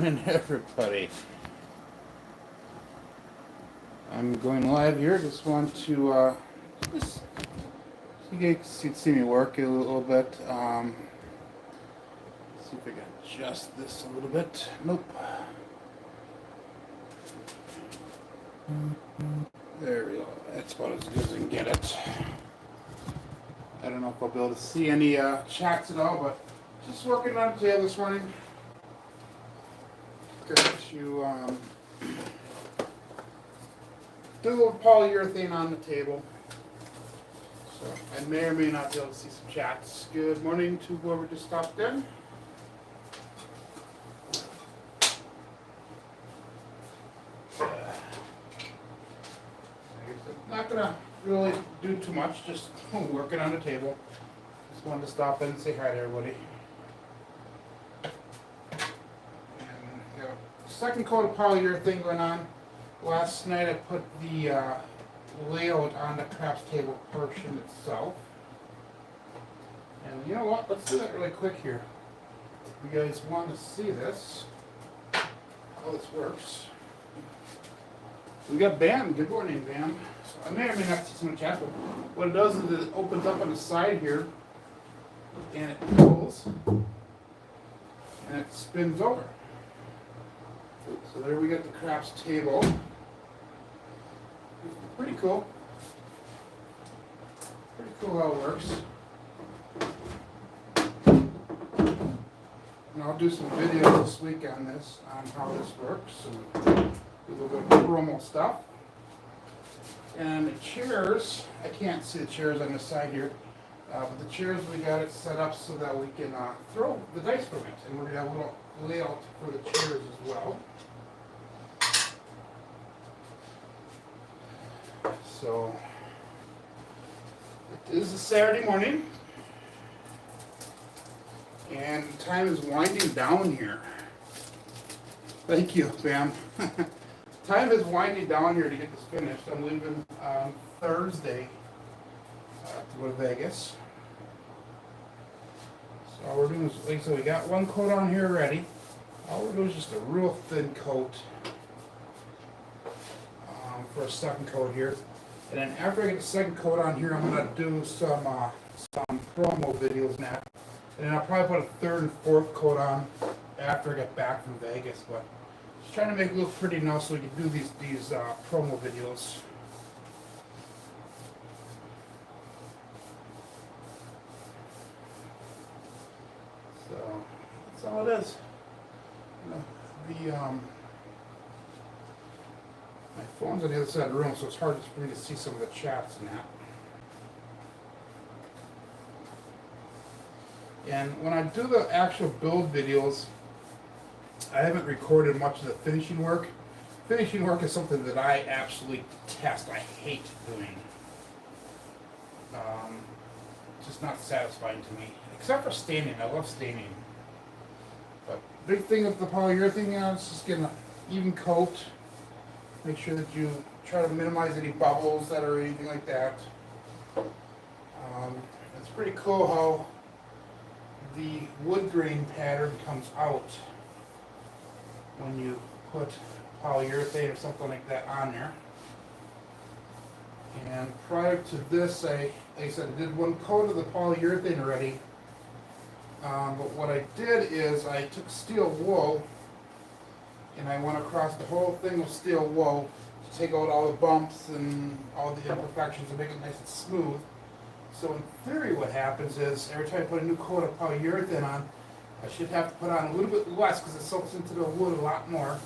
And everybody, I'm going live here. Just want to just you guys can see me work a little bit. See if I can adjust this a little bit. Nope. There we go. That's about as good as I can get it. I don't know if I'll be able to see any chats at all, but just working on the table this morning. Got you do a little polyurethane on the table. So I may or may not be able to see some chats. Good morning to whoever just stopped in. Not gonna really do too much, just working on the table. Just wanted to stop in and say hi to everybody. Second coat of polyurethane going on. Last night I put the layout on the craps table portion itself. And you know what? Let's do that really quick here. If you guys want to see this, how this works. We got Bam. Good morning, Bam. So I may or may not see some chat, but what it does is it opens up on the side here, and it pulls, and it spins over. So there we got the craps table. Pretty cool. Pretty cool how it works. And I'll do some videos this week on this, on how this works, and do a little bit of promo stuff. And the chairs, I can't see the chairs on the side here, but the chairs we got it set up so that we can throw the dice from it. And we're going to have a little layout for the chairs as well. So, it is a Saturday morning, and time is winding down here. Thank you, Bam. Time is winding down here to get this finished. I'm leaving on Thursday to go to Vegas. So all we're doing is, like I said, we got one coat on here already. All we're doing is just a real thin coat for a second coat here. And then after I get the second coat on here, I'm going to do some promo videos now. And then I'll probably put a third and fourth coat on after I get back from Vegas. But just trying to make it look pretty now so we can do these promo videos. So that's all it is. You know, my phone's on the other side of the room, so it's hard for me to see some of the chats and that. And when I do the actual build videos, I haven't recorded much of the finishing work. Finishing work is something that I absolutely detest. I hate doing. It's just not satisfying to me. Except for staining. I love staining. But big thing with the polyurethane is just getting an even coat. Make sure that you try to minimize any bubbles that or anything like that. It's pretty cool how the wood grain pattern comes out when you put polyurethane or something like that on there. And prior to this, like I said, I did one coat of the polyurethane already. But what I did is I took steel wool and I went across the whole thing with steel wool to take out all the bumps and all the imperfections and make it nice and smooth. So in theory what happens is every time I put a new coat of polyurethane on, I should have to put on a little bit less because it soaks into the wood a lot more.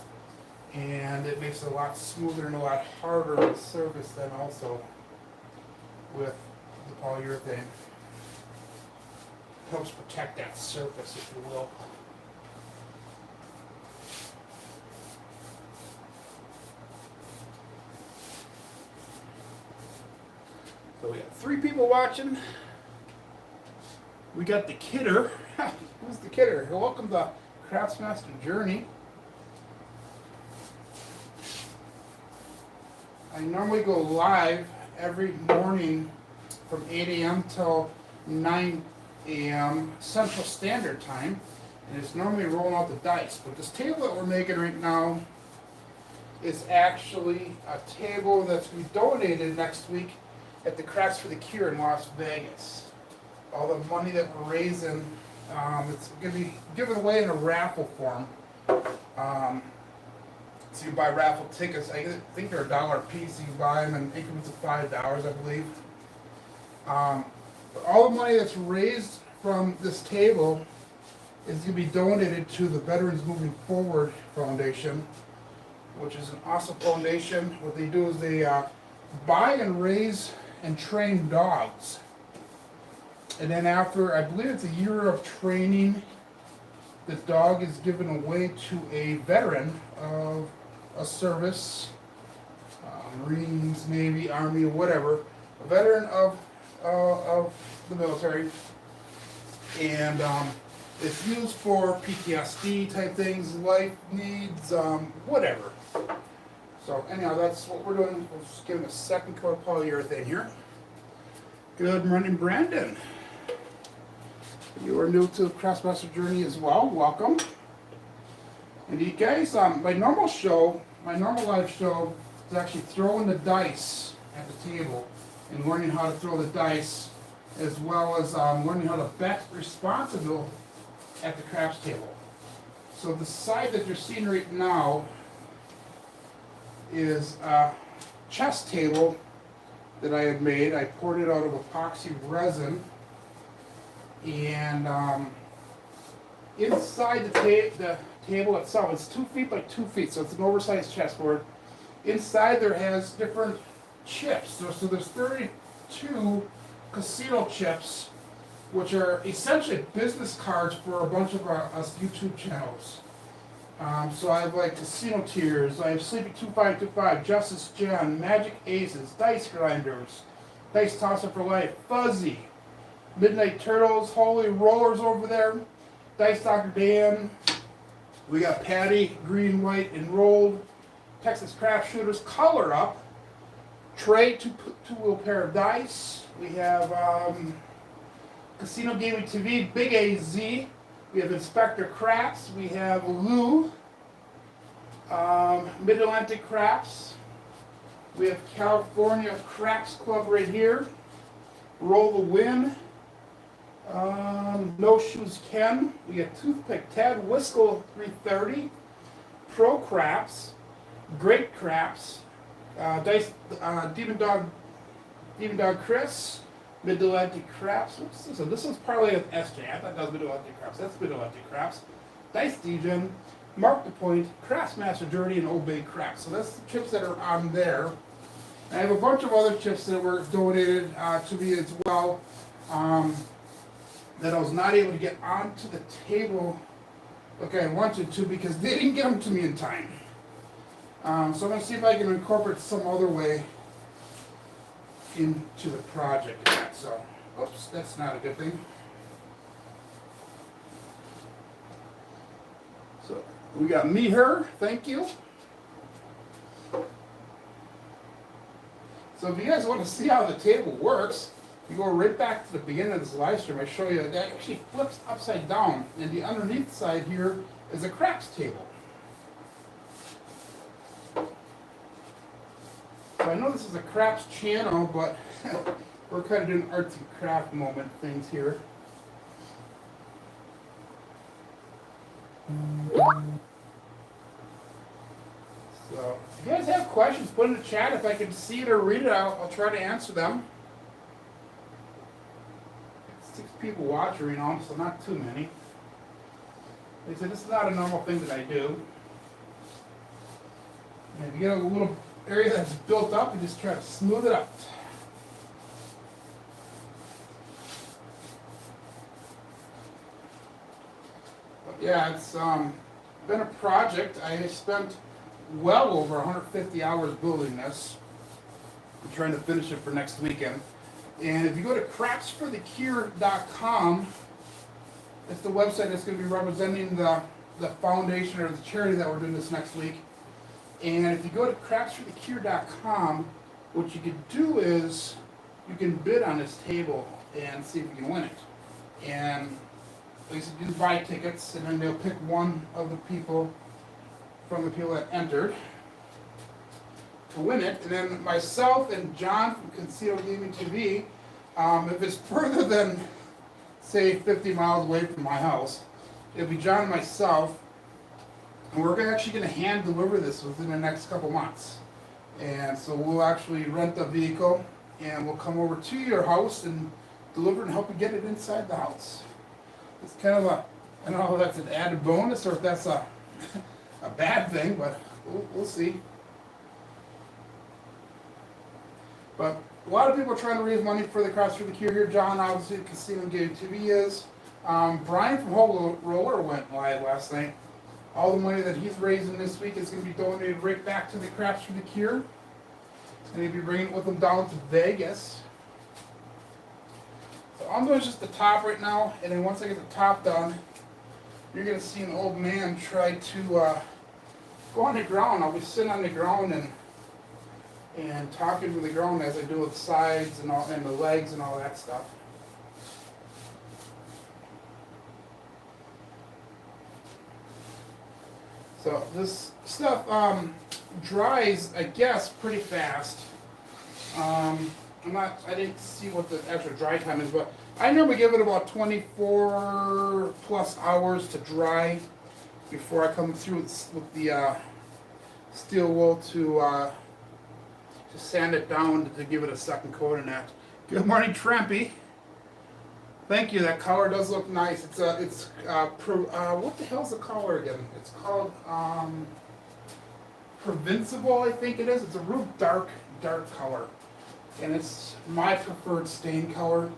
And it makes it a lot smoother and a lot harder on the surface than also with the polyurethane. Helps protect that surface, if you will. So we got 3 people watching. We got the kidder. Who's the kidder? Welcome to Craftsmaster Journey. I normally go live every morning from 8 a.m. till 9 a.m. Central Standard Time. and it's normally rolling out the dice. But this table that we're making right now is actually a table that's going to be donated next week at the Craps for the Cure in Las Vegas. All the money that we're raising, it's going to be given away in a raffle form. So you buy raffle tickets. I think they're $1 a piece. You buy them in increments of $5, I believe. But all the money that's raised from this table is going to be donated to the Veterans Moving Forward Foundation, which is an awesome foundation. What they do is they buy and raise and train dogs. And then after, I believe it's a year of training, the dog is given away to a veteran of a service, Marines, Navy, Army, whatever, a veteran of the military. And it's used for PTSD type things, life needs, whatever. So anyhow, that's what we're doing. We're just giving a second coat of polyurethane here. Good morning, Brandon. You are new to the Craftsmaster journey as well. Welcome. And you guys, my normal live show is actually throwing the dice at the table and learning how to throw the dice, as well as learning how to bet responsible at the craps table. So the side that you're seeing right now is a chess table that I had made. I poured it out of epoxy resin, and inside the table itself, it's 2 feet by 2 feet, so it's an oversized chessboard. Inside there has different chips. So there's 32 casino chips, which are essentially business cards for a bunch of us YouTube channels. So I have like Casino Tears, I have Sleepy 2525, Justice Gem, Magic Aces, Dice Grinders, Dice Tosser for Life, Fuzzy, Midnight Turtles, Holy Rollers over there, Dice Dr. Dan. We got Patty, Green, White, Enrolled, Texas Craft Shooters, Color Up, Trey, two-wheel pair of dice. We have Casino Gaming TV, Big AZ. We have Inspector Craps. We have Lou, Mid-Atlantic Craps. We have California Craps Club right here. Roll the Win. No Shoes Ken. We got Toothpick Ted, Whistle 330, Pro Craps, Great Craps, Dice, Demon Dog Chris, Mid-Atlantic Craps. What's this one? This one's probably with SJ. I thought that was Mid-Atlantic Craps. That's Mid-Atlantic Craps. Dice Degen, Mark the Point, Craftsmaster Journey, and Obey Craps. So that's the chips that are on there. And I have a bunch of other chips that were donated to me as well, that I was not able to get onto the table like I wanted to because they didn't get them to me in time. So I'm going to see if I can incorporate some other way into the project. So, oops, that's not a good thing. So we got me, her, thank you. So if you guys want to see how the table works, you go right back to the beginning of this live stream. I show you that actually flips upside down, and the underneath side here is a craps table. So I know this is a craps channel, but we're kind of doing arts and craft moment things here. So if you guys have questions, put in the chat. If I can see it or read it, I'll try to answer them. 6 people watching, you know, so not too many. Like I said, this is not a normal thing that I do. And if you get a little area that's built up, you just try to smooth it out. But yeah, it's been a project. I spent well over 150 hours building this. I'm trying to finish it for next weekend. And if you go to crapsforthecure.com, it's the website that's going to be representing the foundation or the charity that we're doing this next week. And if you go to crapsforthecure.com, what you can do is you can bid on this table and see if you can win it. And basically buy tickets, and then they'll pick one of the people from the people that entered to win it. And then myself and John from Casino Gaming TV, if it's further than, say, 50 miles away from my house, it'll be John and myself, and we're actually going to hand deliver this within the next couple months. And so we'll actually rent a vehicle, and we'll come over to your house and deliver and help you get it inside the house. It's kind of a, I don't know if that's an added bonus or if that's a bad thing, but we'll see. But a lot of people are trying to raise money for the Cross for the Cure here. John, obviously, Casino Gaming TV is. Brian from Whole Roller went live last night. All the money that he's raising this week is going to be donated right back to the Crafts for the Cure. He's going to be bringing it with him down to Vegas. So I'm doing just the top right now, and then once I get the top done, you're going to see an old man try to go on the ground. I'll be sitting on the ground and talking to the ground as I do with the sides and the legs and all that stuff. So this stuff dries, I guess, pretty fast. I didn't see what the actual dry time is, but I normally give it about 24 plus hours to dry before I come through with the steel wool to sand it down to give it a second coat in that. Good morning, Trampy. Thank you. That color does look nice. It's what the hell's the color again? It's called Provincial, I think it is. It's a real dark color, and it's my preferred stain color.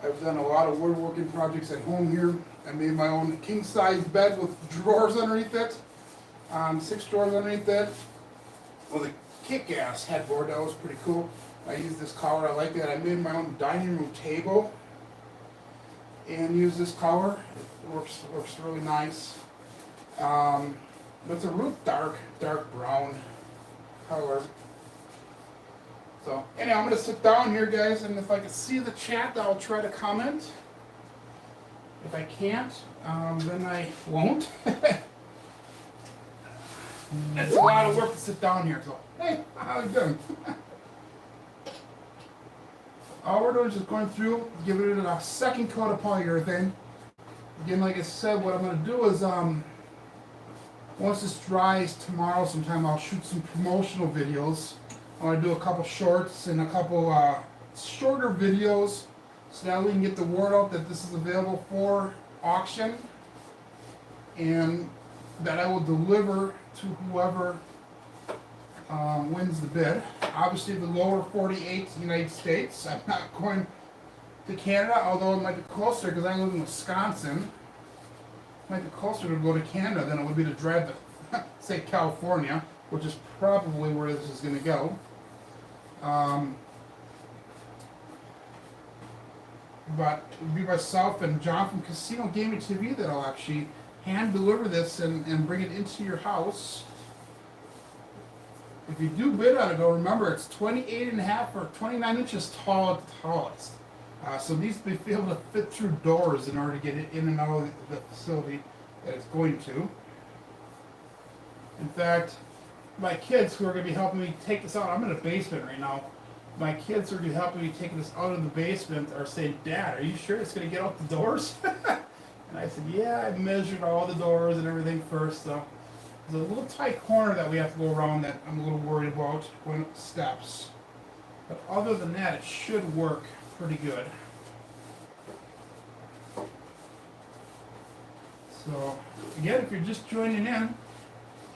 I've done a lot of woodworking projects at home here. I made my own king size bed with drawers underneath it, 6 drawers underneath it, with a kick-ass headboard. That was pretty cool. I used this color. I like that. I made my own dining room table and use this color. It works really nice. But it's a real dark brown color. So anyway, I'm gonna sit down here, guys, and if I can see the chat, I'll try to comment. If I can't, then I won't. It's a lot of work to sit down here. So hey, how you doing? All we're doing is just going through, giving it a second coat of polyurethane. Again, like I said, what I'm going to do is, once this dries tomorrow sometime, I'll shoot some promotional videos. I'm going to do a couple shorts and a couple shorter videos so that we can get the word out that this is available for auction and that I will deliver to whoever wins the bid. Obviously, the lower 48 United States. I'm not going to Canada, although it might be closer because I live in Wisconsin. It might be closer to go to Canada than it would be to drive to, say, California, which is probably where this is going to go. But it would be myself and John from Casino Gaming TV that'll actually hand deliver this and bring it into your house. If you do bid on it, though, remember it's 28.5 or 29 inches tall at the tallest. So it needs to be able to fit through doors in order to get it in and out of the facility that it's going to. In fact, my kids who are going to be helping me take this out, I'm in a basement right now. My kids who are going to be helping me take this out of the basement are saying, "Dad, are you sure it's going to get out the doors?" And I said, "Yeah, I measured all the doors and everything first, so there's a little tight corner that we have to go around that I'm a little worried about when it steps. But other than that, it should work pretty good." So, again, if you're just joining in,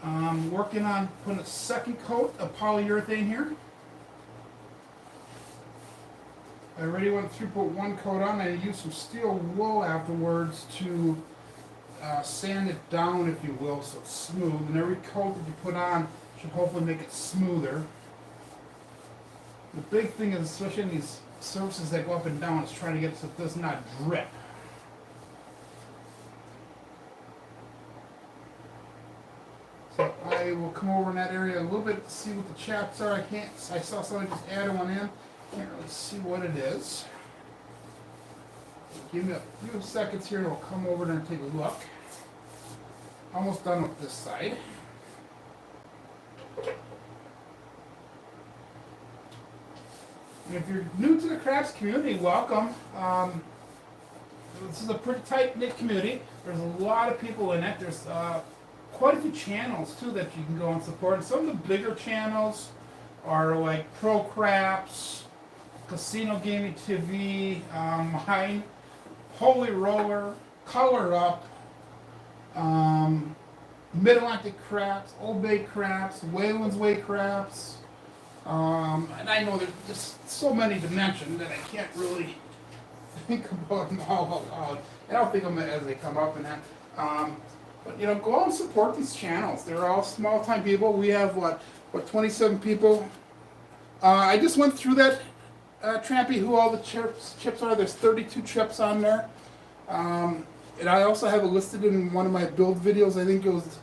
I'm working on putting a second coat of polyurethane here. I already went through, put one coat on. I used some steel wool afterwards to sand it down, if you will, so it's smooth. And every coat that you put on should hopefully make it smoother. The big thing is, especially in these surfaces that go up and down, is trying to get it so it does not drip. So I will come over in that area a little bit to see what the chats are. I saw somebody just add one in. Can't really see what it is. give me a few seconds here and we'll come over and take a look. Almost done with this side. And if you're new to the craps community, welcome. This is a pretty tight-knit community. There's a lot of people in it. There's quite a few channels too that you can go and support. And some of the bigger channels are like Pro Craps, Casino Gaming TV, Mine, Holy Roller, Color Up, Mid-Atlantic Craps, Old Bay Craps, Wayland's Way Craps, and I know there's just so many to mention that I can't really think about them all out loud. And I'll think of them as they come up and that. But you know, go out and support these channels. They're all small-time people. We have what 27 people. I just went through that, Trampy, who all the chips are. There's 32 chips on there. And I also have it listed in one of my build videos. I think it was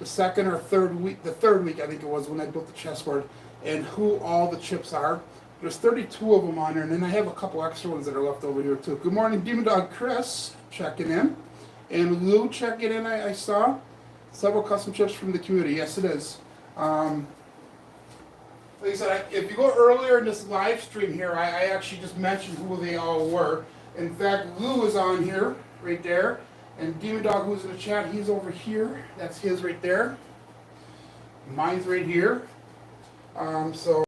the second or third week. The third week, I think it was, when I built the chessboard, and who all the chips are. There's 32 of them on there, and then I have a couple extra ones that are left over here too. Good morning, Demon Dog Chris, checking in. And Lou checking in, I saw. Several custom chips from the community. Yes, it is. Like I said, if you go earlier in this live stream here, I actually just mentioned who they all were. In fact, Lou is on here, right there. And Demon Dog, who's in the chat, he's over here. That's his right there. Mine's right here. So,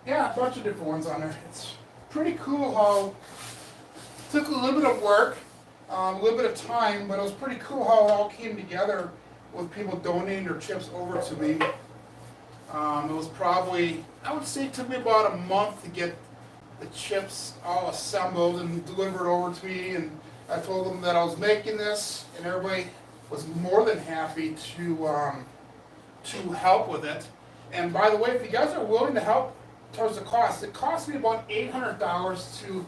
yeah, a bunch of different ones on there. It's pretty cool how it took a little bit of work, a little bit of time, but it was pretty cool how it all came together with people donating their chips over to me. It was probably, I would say it took me about a month to get the chips all assembled and delivered over to me, and I told them that I was making this, and everybody was more than happy to help with it. And by the way, if you guys are willing to help towards the cost, it cost me about $800 to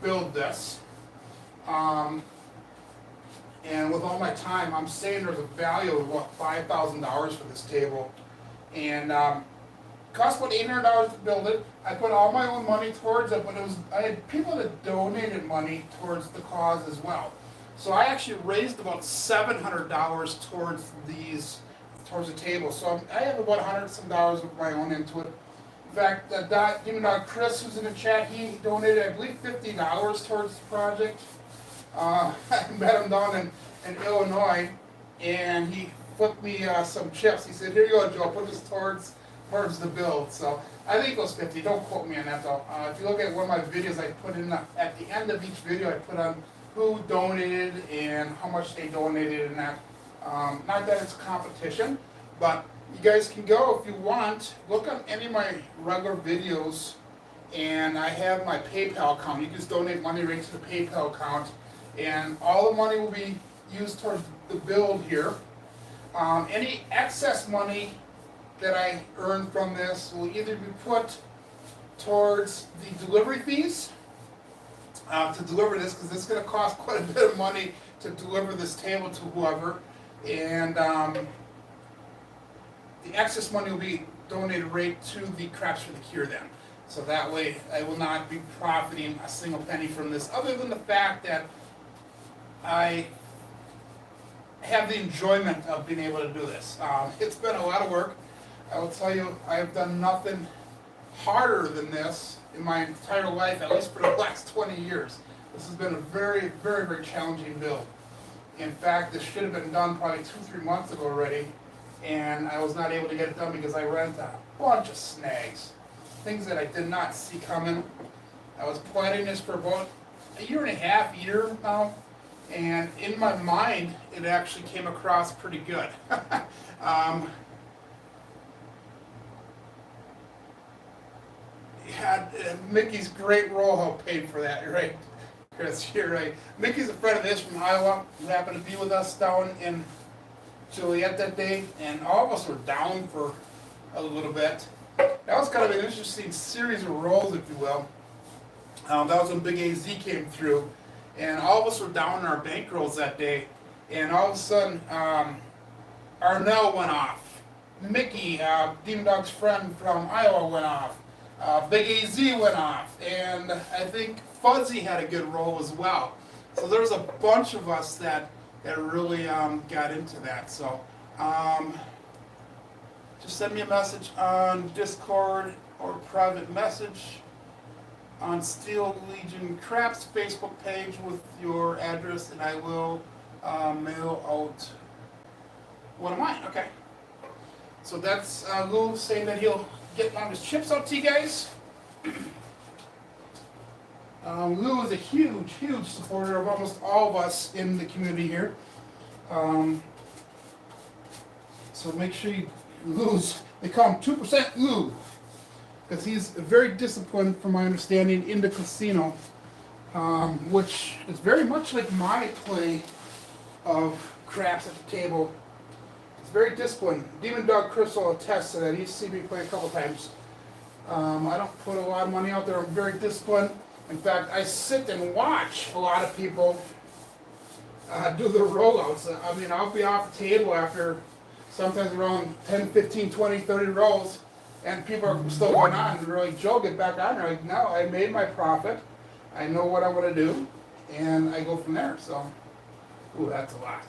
build this. And with all my time, I'm saying there's a value of what, $5,000 for this table. And it cost about $800 to build it. I put all my own money towards it, but I had people that donated money towards the cause as well. So I actually raised about $700 towards the table. So I have about $100 some of my own into it. In fact, Demon Dog Chris, who's in the chat, he donated, I believe, $50 towards the project. I met him down in Illinois, and he flipped me some chips. He said, "Here you go, Joe. Put this towards the build." So I think it was 50. Don't quote me on that though. If you look at one of my videos, I put in at the end of each video, I put on who donated and how much they donated, and that. Not that it's a competition, but you guys can go if you want. Look on any of my regular videos, and I have my PayPal account. You can just donate money right to the PayPal account, and all the money will be used towards the build here. Any excess money that I earn from this will either be put towards the delivery fees to deliver this, because it's going to cost quite a bit of money to deliver this table to whoever, and the excess money will be donated right to the Craps for the Cure then. So that way I will not be profiting a single penny from this, other than the fact that I have the enjoyment of being able to do this. It's been a lot of work. I will tell you, I have done nothing harder than this in my entire life, at least for the last 20 years. This has been a very, very, very challenging build. In fact, this should have been done probably 2-3 months ago already, and I was not able to get it done because I ran into a bunch of snags, things that I did not see coming. I was planning this for about a year and a half now, and in my mind, it actually came across pretty good. Mickey's great roll help paid for that, you're right, Chris, you're right. Mickey's a friend of his from Iowa, who happened to be with us down in Joliet that day, and all of us were down for a little bit. That was kind of an interesting series of rolls, if you will. That was when Big AZ came through, and all of us were down in our bankrolls that day, and all of a sudden, Arnell went off. Mickey, Demon Dog's friend from Iowa, went off. Big AZ went off, and I think Fuzzy had a good roll as well. So there's a bunch of us that really got into that. So just send me a message on Discord or private message on Steel Legion Craps Facebook page with your address, and I will mail out one of mine. Okay. So that's Lou saying that he'll get one of his chips out to you guys. Lou is a huge, huge supporter of almost all of us in the community here. So make sure you Lou's, they call him 2% Lou, because he's very disciplined, from my understanding, in the casino, which is very much like my play of craps at the table. It's very disciplined. Demon Dog Chris will attest to that. He's seen me play a couple times. I don't put a lot of money out there. I'm very disciplined. In fact, I sit and watch a lot of people do their rollouts. I mean, I'll be off the table after sometimes around 10, 15, 20, 30 rolls, and people are still going on. And they're like, Joe, get back on there. Like, no, I made my profit. I know what I want to do, and I go from there. So, ooh, that's a lot.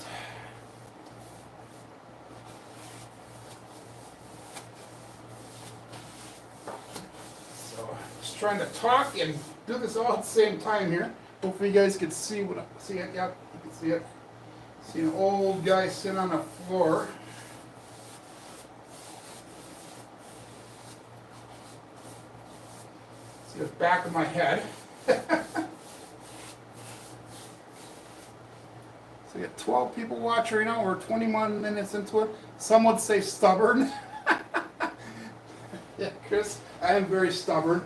So, just trying to talk and do this all at the same time here. Hopefully you guys can see what see it. Yep, you can see it. See an old guy sitting on the floor. See the back of my head. So we got 12 people watching right now. We're 21 minutes into it. Some would say stubborn. Yeah, Chris, I am very stubborn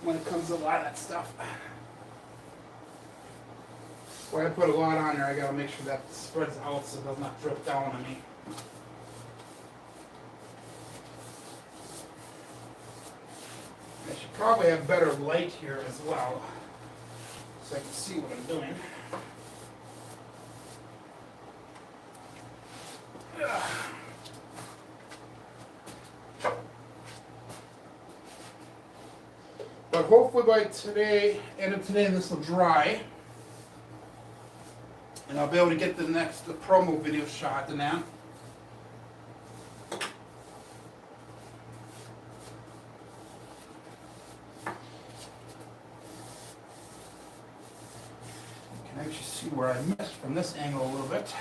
when it comes to a lot of that stuff. When I put a lot on there, I gotta make sure that spreads out so it does not drip down on me. I should probably have better light here as well, so I can see what I'm doing. But hopefully by today, end of today, this will dry. And I'll be able to get the promo video shot in that. You can actually see where I missed from this angle a little bit.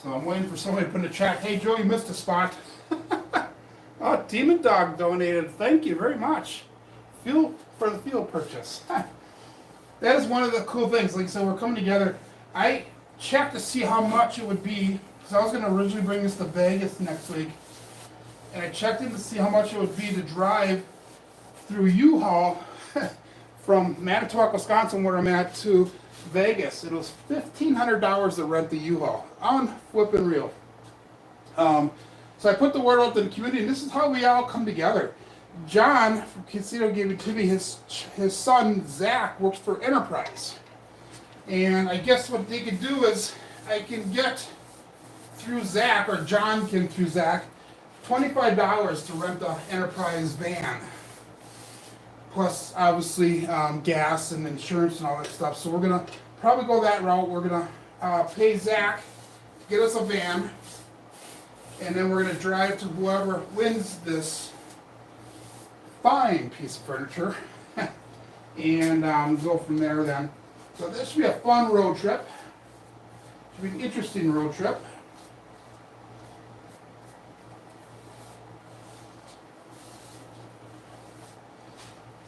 So I'm waiting for somebody to put in the chat, hey Joe, you missed a spot. Oh, Demon Dog donated. Thank you very much. For the field purchase. That is one of the cool things. Like I said, we're coming together. I checked to see how much it would be, because I was going to originally bring this to Vegas next week. And I checked in to see how much it would be to drive through U-Haul from Manitowoc, Wisconsin, where I'm at, to Vegas. It was $1,500 to rent the U-Haul. On flipping real. So I put the word out to the community, and this is how we all come together. John from Casino gave it to me. His son Zach works for Enterprise, and I guess what they could do is I can get through Zach, or John can through Zach, $25 to rent the Enterprise van, plus obviously gas and insurance and all that stuff. So we're gonna probably go that route. We're gonna pay Zach, get us a van, and then we're gonna drive to whoever wins this fine piece of furniture and go from there then. So this should be a fun road trip. Should be an interesting road trip.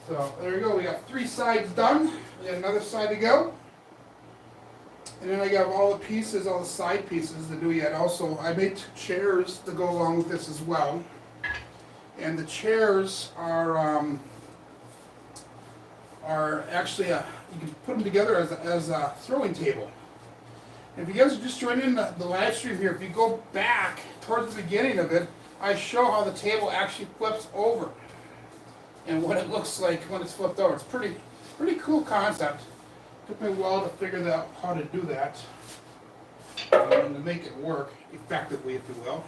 So there you go. We got 3 sides done. We got another side to go. And then I got all the pieces, all the side pieces to do yet. Also, I made 2 chairs to go along with this as well. And the chairs are actually you can put them together as a throwing table. And if you guys are just joining the live stream here, if you go back towards the beginning of it, I show how the table actually flips over and what it looks like when it's flipped over. It's pretty cool concept. Took me a while to figure out how to do that and to make it work effectively, if you will.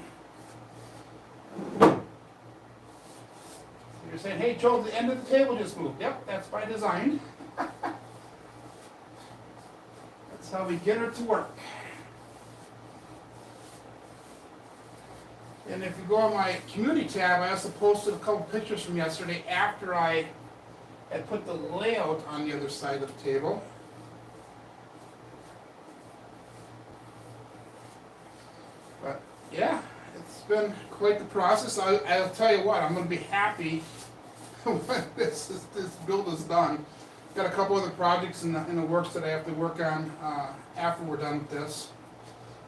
You're saying, hey Joe, the end of the table just moved. Yep, that's by design. That's how we get her to work. And if you go on my community tab, I also posted a couple pictures from yesterday after I had put the layout on the other side of the table. But yeah, it's been quite the process. I'll tell you what, I'm going to be happy when this build is done. Got a couple other projects in the works that I have to work on after we're done with this.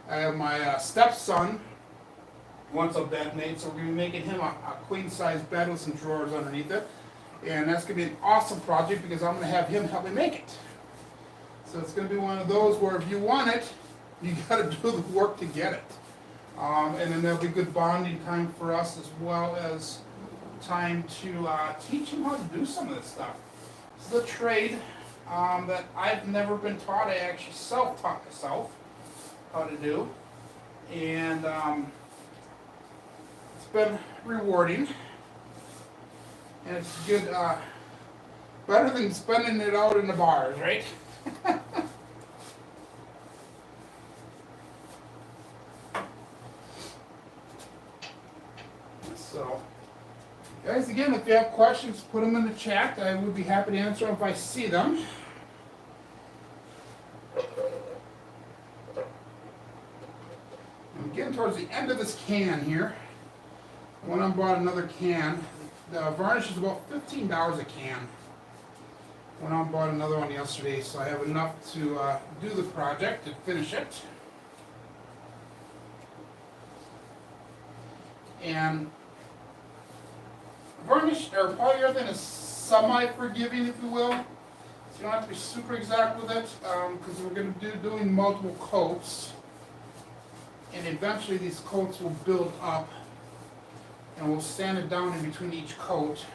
I have my stepson wants a bed made, so we're going to be making him a queen size bed with some drawers underneath it. And that's going to be an awesome project because I'm going to have him help me make it. So it's going to be one of those where if you want it, you got to do the work to get it. And then there'll be good bonding time for us as well as time to teach him how to do some of this stuff. This is a trade that I've never been taught. I actually self-taught myself how to do. And it's been rewarding. And it's good, better than spending it out in the bars, right? So, guys, again, if you have questions, put them in the chat. I would be happy to answer them if I see them. I'm getting towards the end of this can here. I went and bought another can. The varnish is about $15 a can. Went out and bought another one yesterday, so I have enough to do the project and finish it. And varnish or polyurethane is semi-forgiving, if you will. So you don't have to be super exact with it, because we're going to be doing multiple coats, and eventually these coats will build up. And we'll sand it down in between each coat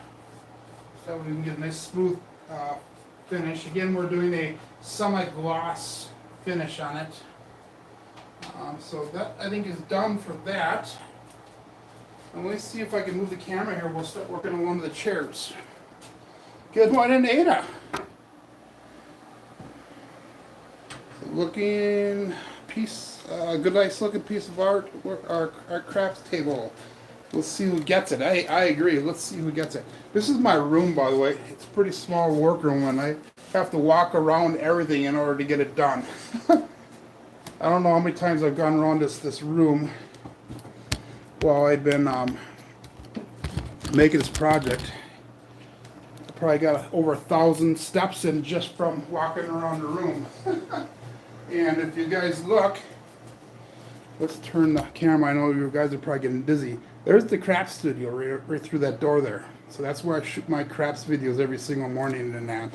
so we can get a nice smooth finish. Again, we're doing a semi-gloss finish on it. So that, I think, is done for that. And let's see if I can move the camera here. We'll start working on one of the chairs. Good morning, Ada. Looking piece, good, nice looking piece of art, our crafts table. Let's see who gets it. I agree. Let's see who gets it. This is my room, by the way. It's a pretty small workroom, and I have to walk around everything in order to get it done. I don't know how many times I've gone around this room while I've been making this project. I probably got over 1,000 steps in just from walking around the room. And if you guys look, let's turn the camera. I know you guys are probably getting dizzy. There's the craft studio right through that door there. So that's where I shoot my crafts videos every single morning and that.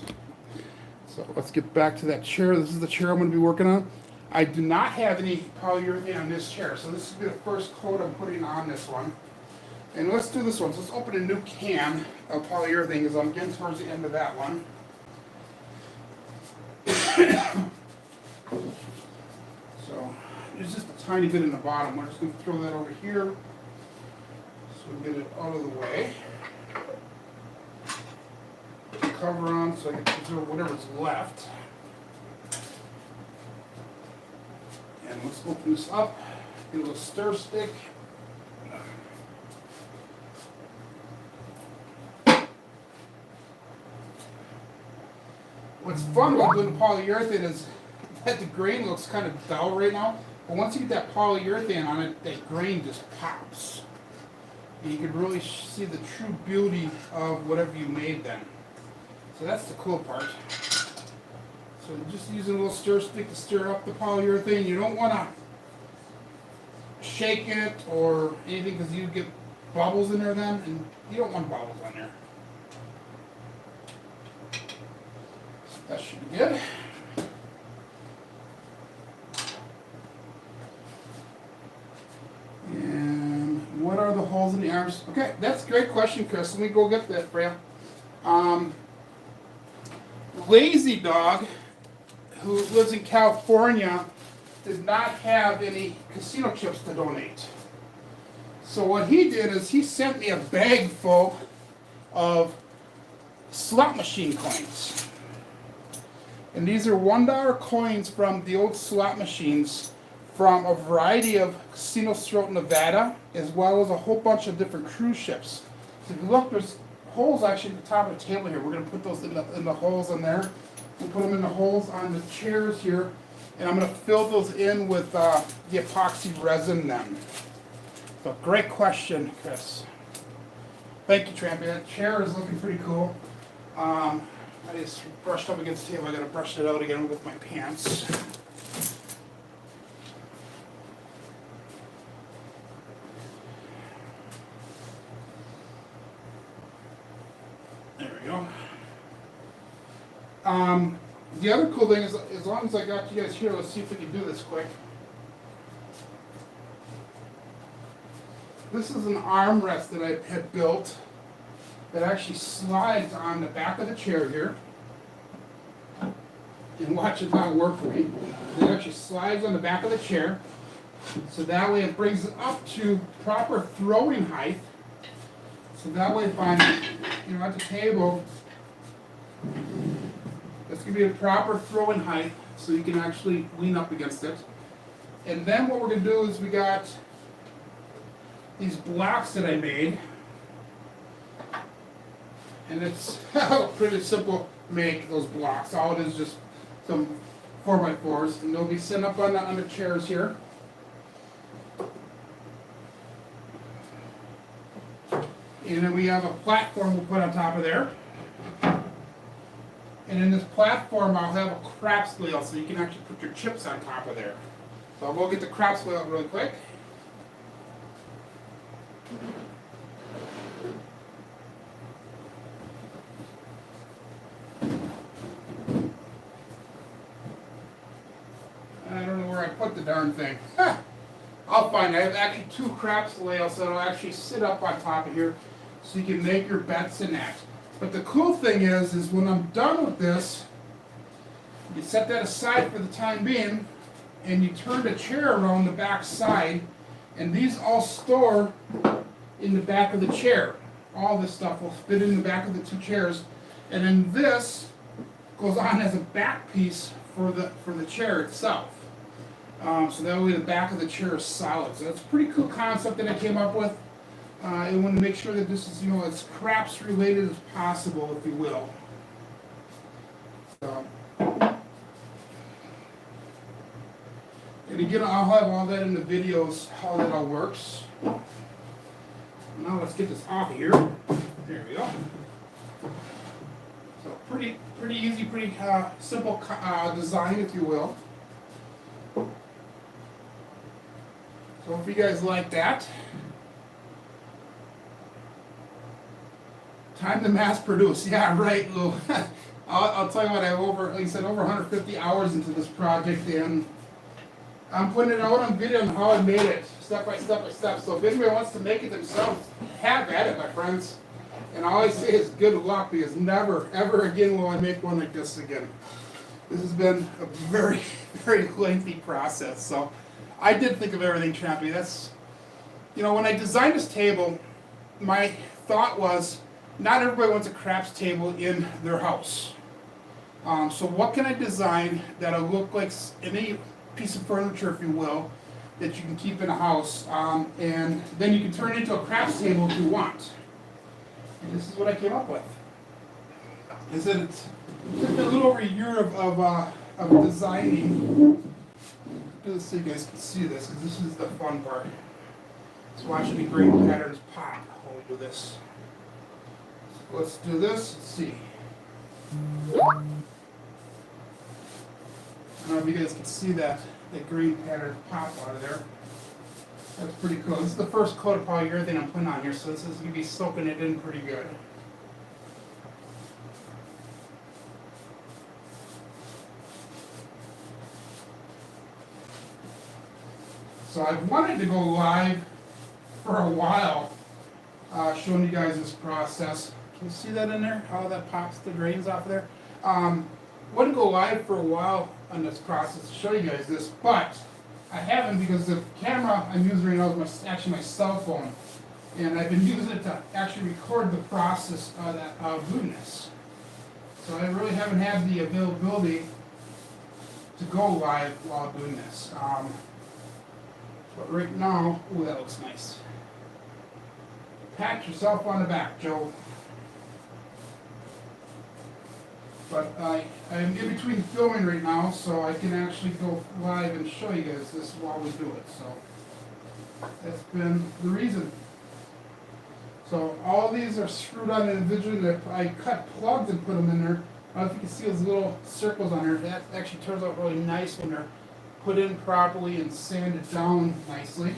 So let's get back to that chair. This is the chair I'm going to be working on. I do not have any polyurethane on this chair, so this will be the first coat I'm putting on this one. And let's do this one. So let's open a new can of polyurethane because I'm getting towards the end of that one. So there's just a tiny bit in the bottom. We're just going to throw that over here so we get it out of the way. Put the cover on so I can preserve whatever's left. And let's open this up. Get a little stir stick. What's fun about doing polyurethane is that the grain looks kind of dull right now, but once you get that polyurethane on it, that grain just pops. And you can really see the true beauty of whatever you made then. So that's the cool part. So just using a little stir stick to stir up the polyurethane. You don't want to shake it or anything because you get bubbles in there then, and you don't want bubbles on there. That should be good. And what are the holes in the arms? Okay, that's a great question, Chris. Let me go get that for you. Lazy Dog, who lives in California, did not have any casino chips to donate. So what he did is he sent me a bag full, of slot machine coins. And these are $1 coins from the old slot machines from a variety of casinos throughout Nevada, as well as a whole bunch of different cruise ships. So if you look, there's holes actually at the top of the table here. We're going to put those in the holes in there. We'll put them in the holes on the chairs here, and I'm going to fill those in with the epoxy resin then. So great question, Chris. Thank you, Trampy. That chair is looking pretty cool. I just brushed up against the table. I got to brush it out again with my pants. There we go. The other cool thing is, as long as I got you guys here, let's see if we can do this quick. This is an armrest that I had built that actually slides on the back of the chair here. And watch it not work for me. It actually slides on the back of the chair. So that way it brings it up to proper throwing height. So that way if I'm at the table, it's going to be a proper throwing height so you can actually lean up against it. And then what we're going to do is we got these blocks that I made. And it's pretty simple to make those blocks. All it is just some 4x4s, and they'll be set up on the chairs here. And then we have a platform we'll put on top of there. And in this platform, I'll have a craps layout so you can actually put your chips on top of there. So I'll go get the craps layout really quick. I don't know where I put the darn thing. I'll find it. I have actually 2 craps layouts that'll actually sit up on top of here so you can make your bets in that. But the cool thing is when I'm done with this, you set that aside for the time being, and you turn the chair around the back side, and these all store in the back of the chair. All this stuff will fit in the back of the 2 chairs, and then this goes on as a back piece for the chair itself. So that way the back of the chair is solid. So that's a pretty cool concept that I came up with. I want to make sure that this is, as craps related as possible, if you will. So, and again, I'll have all that in the videos, how that all works. Now let's get this off of here. There we go. So pretty easy, pretty simple design, if you will. So if you guys like that, time to mass produce. Yeah, right, Lou. I'll tell you what, I have over 150 hours into this project, and I'm putting it out on video on how I made it, step by step by step. So if anybody wants to make it themselves, have at it, my friends. And all I say is good luck, because never, ever again will I make one like this again. This has been a very, very lengthy process. So I did think of everything, Trampy. That's, when I designed this table, my thought was, not everybody wants a craps table in their house. So what can I design that'll look like any piece of furniture, if you will, that you can keep in a house, and then you can turn it into a craps table if you want. And this is what I came up with. I said it took me a little over a year of designing. Do this so you guys can see this, because this is the fun part. It's watching the grain patterns pop while we do this. So let's do this. Let's see. I don't know if you guys can see that green pattern pop out of there. That's pretty cool. This is the first coat of polyurethane I'm putting on here, so this is going to be soaking it in pretty good. So I've wanted to go live for a while, showing you guys this process. Can you see that in there? How that pops the grains off of there? Wanted to go live for a while on this process to show you guys this, but I haven't, because the camera I'm using right now is actually my cell phone. And I've been using it to actually record the process of doing this. So I really haven't had the availability to go live while doing this. But right now, ooh, that looks nice. Pat yourself on the back, Joe. But I'm in between filming right now, so I can actually go live and show you guys this while we do it. So that's been the reason. So all these are screwed on individually. I cut plugs and put them in there. I don't know if you can see those little circles on there. That actually turns out really nice when they're put in properly and sanded down nicely.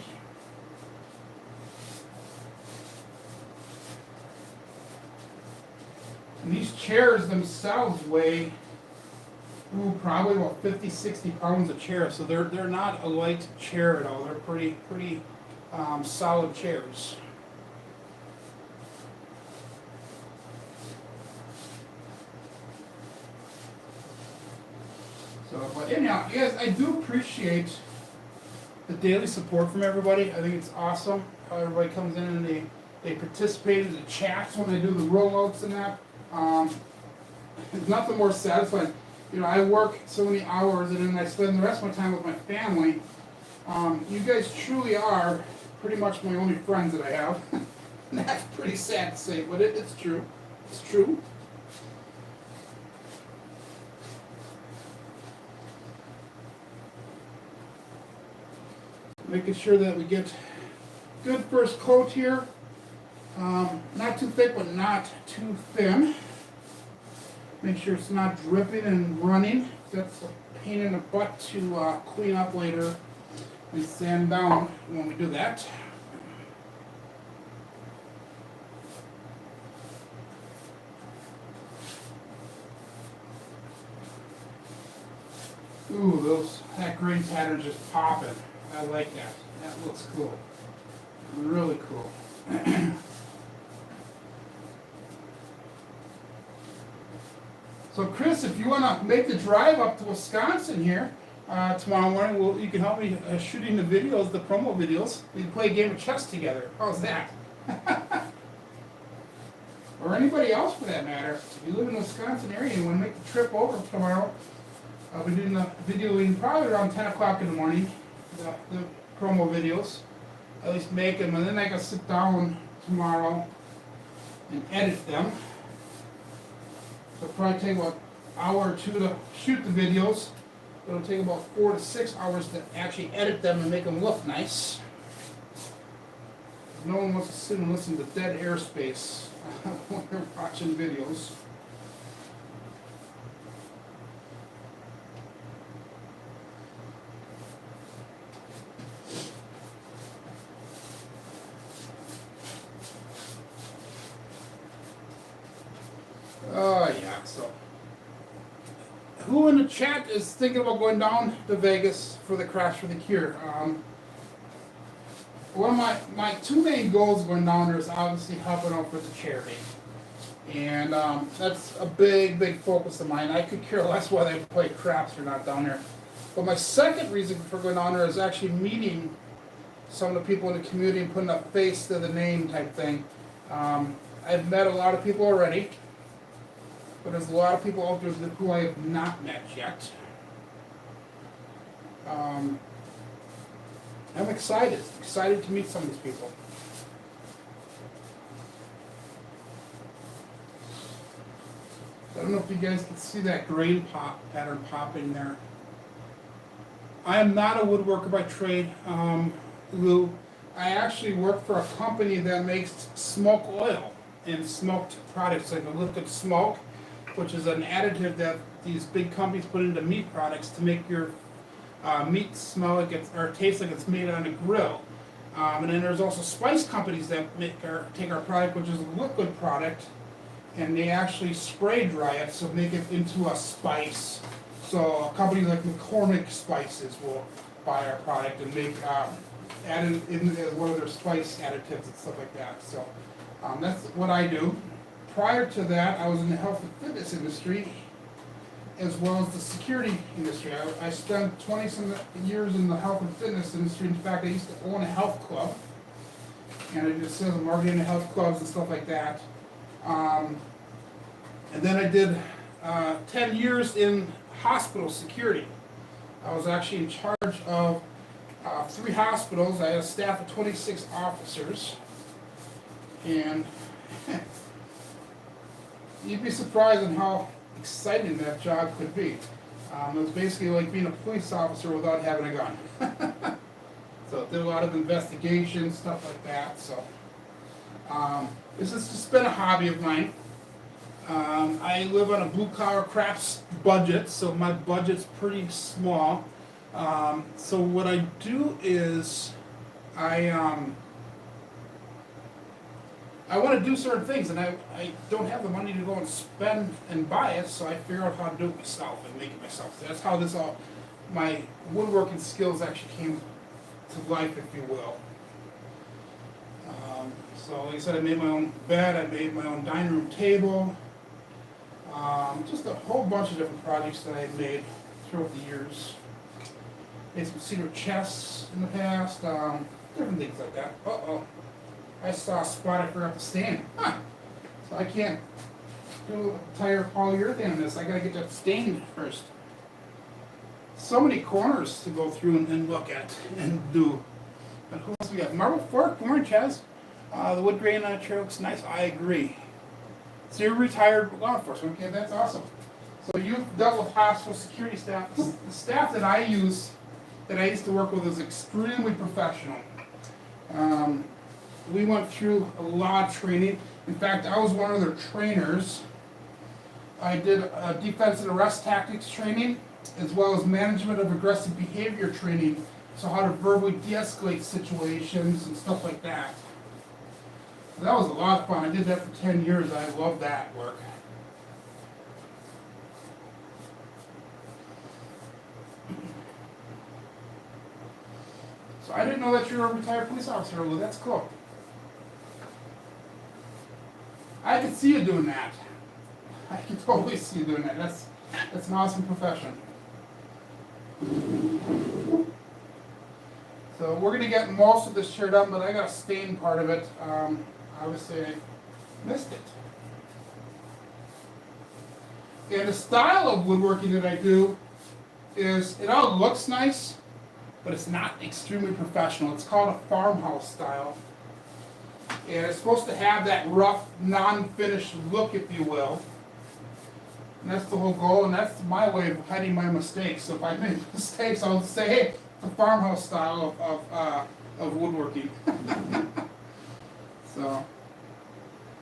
And these chairs themselves weigh probably about 50, 60 pounds a chair. So they're not a light chair at all. They're pretty solid chairs. So, but anyhow, yes, I do appreciate the daily support from everybody. I think it's awesome how everybody comes in and they participate in the chats when I do the rollouts and that. It's nothing more satisfying. You know, I work so many hours and then I spend the rest of my time with my family. You guys truly are pretty much my only friends that I have. And that's pretty sad to say, but it's true. It's true. Making sure that we get good first coat here. Not too thick, but not too thin. Make sure it's not dripping and running. That's a pain in the butt to clean up later and sand down when we do that. Ooh, that green pattern's just popping. I like that. That looks cool. Really cool. So Chris, if you want to make the drive up to Wisconsin here tomorrow morning, you can help me shooting the videos, the promo videos. We can play a game of chess together. How's that? Or anybody else for that matter. If you live in the Wisconsin area and want to make the trip over tomorrow, I'll be doing the videoing probably around 10 o'clock in the morning. The promo videos, at least make them, and then I can sit down tomorrow and edit them. So it'll probably take about an hour or two to shoot the videos. It'll take about 4 to 6 hours to actually edit them and make them look nice. No one wants to sit and listen to dead airspace when they're watching videos. Oh yeah, so who in the chat is thinking about going down to Vegas for the Crash for the Cure? One of my two main goals going down there is obviously helping out with the charity. And that's a big focus of mine. I could care less whether they play craps or not down there. But my second reason for going down there is actually meeting some of the people in the community and putting a face to the name type thing. I've met a lot of people already. But there's a lot of people out there who I have not met yet. I'm excited to meet some of these people. I don't know if you guys can see that grain pattern popping there. I am not a woodworker by trade, Lou. I actually work for a company that makes smoke oil and smoked products like a liquid smoke, which is an additive that these big companies put into meat products to make your meat smell like it's, or taste like it's made on a grill. And then there's also spice companies that take our product, which is a liquid product, and they actually spray dry it so make it into a spice. So companies like McCormick Spices will buy our product and make add it in as one of their spice additives and stuff like that. So that's what I do. Prior to that, I was in the health and fitness industry as well as the security industry. I spent 20 some years in the health and fitness industry. In fact, I used to own a health club. and I did sales and marketing in health clubs and stuff like that. And then I did 10 years in hospital security. I was actually in charge of 3 hospitals. I had a staff of 26 officers, and you'd be surprised on how exciting that job could be. It was basically like being a police officer without having a gun. So did a lot of investigations, stuff like that. So this has just been a hobby of mine. I live on a blue-collar crafts budget, so my budget's pretty small. So what I do is I want to do certain things, and I don't have the money to go and spend and buy it, so I figure out how to do it myself and make it myself. So that's how my woodworking skills actually came to life, if you will. So like I said, I made my own bed, I made my own dining room table, just a whole bunch of different projects that I've made throughout the years. Made some cedar chests in the past, different things like that. Uh-oh. I saw a spot I forgot to stain. So I can't do entire polyurethane on this. I gotta get that stained first. So many corners to go through and look at and do. But who else we got? Marble Fork, good morning, Chaz. The wood grain on a chair looks nice. I agree. So you're retired law enforcement. Okay, that's awesome. So you've dealt with hospital security staff. The staff that I used to work with is extremely professional. We went through a lot of training. In fact, I was one of their trainers. I did defense and arrest tactics training, as well as management of aggressive behavior training, so how to verbally de-escalate situations and stuff like that. So that was a lot of fun. I did that for 10 years. I loved that work. So I didn't know that you were a retired police officer. Well, that's cool. I could see you doing that. I can totally see you doing that. That's an awesome profession. So we're going to get most of this chair done, but I got a stain part of it. Obviously, I missed it. And the style of woodworking that I do is, it all looks nice, but it's not extremely professional. It's called a farmhouse style. And it's supposed to have that rough, non-finished look, if you will. And that's the whole goal, and that's my way of hiding my mistakes. So if I make mistakes, I'll say, hey, it's a farmhouse style of woodworking. So,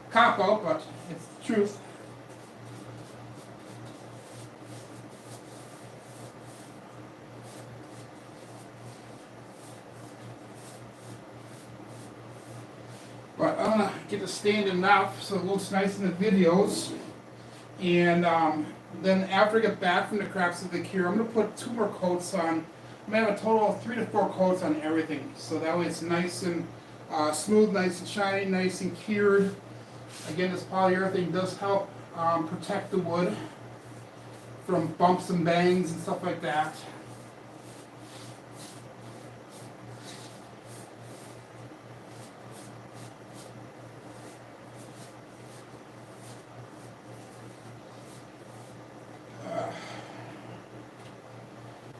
cop out, but it's the truth. But I'm going to get it stained enough so it looks nice in the videos. And then after I get back from the crafts of the cure, I'm going to put 2 more coats on. I'm going to have a total of 3 to 4 coats on everything. So that way it's nice and smooth, nice and shiny, nice and cured. Again, this polyurethane does help protect the wood from bumps and bangs and stuff like that.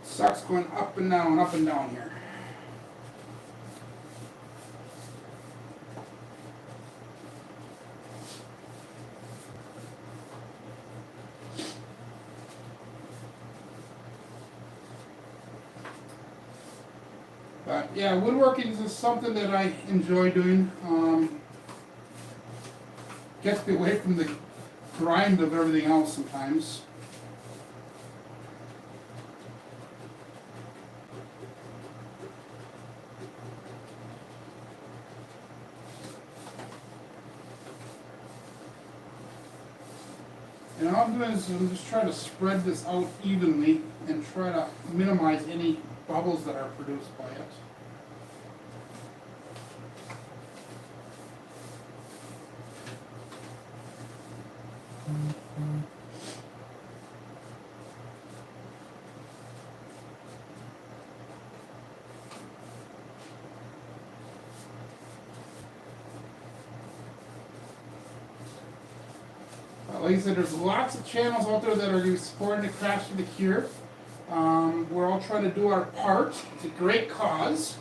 Sucks going up and down here. But yeah, woodworking is something that I enjoy doing. Gets me away from the grind of everything else sometimes. And all I'm doing is I'm just trying to spread this out evenly and try to minimize any bubbles that are produced by it. like I said, there's lots of channels out there that are supporting the Crafts for the Cure. We're all trying to do our part. It's a great cause.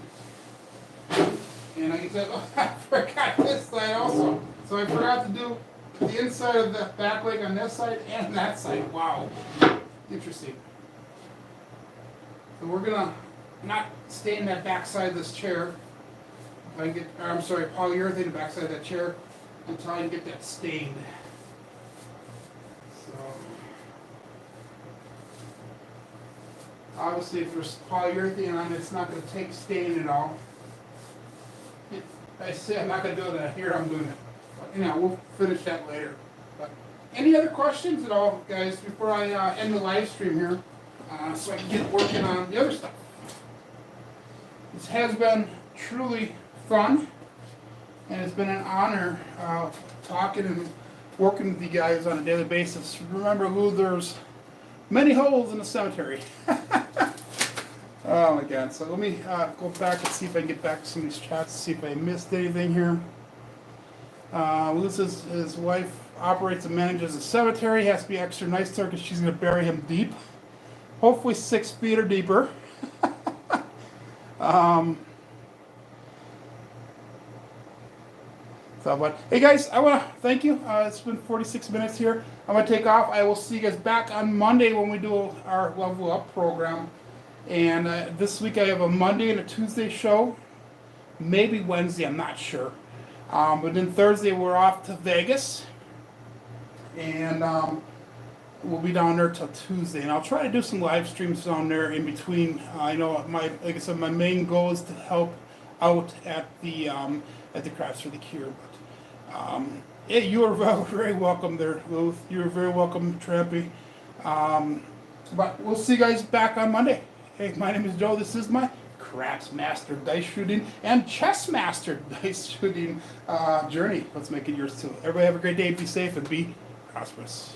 And like I said, oh, I forgot this side also. So I forgot to do the inside of the back leg on this side and that side. Wow. Interesting. So we're gonna not stain that back side of this chair. If I can get, I'm sorry, polyurethane the back side of that chair until I can get that stained. So obviously if there's polyurethane on it, it's not gonna take stain at all. I say I'm not gonna do it here, I'm doing it. But anyhow, we'll finish that later. But any other questions at all, guys, before I end the live stream here? So I can get working on the other stuff. This has been truly fun, and it's been an honor talking and working with you guys on a daily basis. Remember, Lou, there's many holes in the cemetery. Oh my God! So let me go back and see if I can get back to some of these chats, see if I missed anything here. Lou says his wife operates and manages a cemetery. Has to be extra nice to her because she's going to bury him deep. Hopefully 6 feet or deeper. But hey guys, I want to thank you. It's been 46 minutes here. I'm going to take off. I will see you guys back on Monday when we do our Level Up program. And this week I have a Monday and a Tuesday show. Maybe Wednesday, I'm not sure. But then Thursday we're off to Vegas. And we'll be down there till Tuesday, and I'll try to do some live streams down there in between. I know like I said, my main goal is to help out at the Crafts for the Cure. But yeah, you are very welcome there, Ruth. You're very welcome, Trampy. But we'll see you guys back on Monday. Hey, my name is Joe. This is my Craps Master Dice Shooting and Chess Master Dice Shooting journey. Let's make it yours too. Everybody have a great day. Be safe and be prosperous.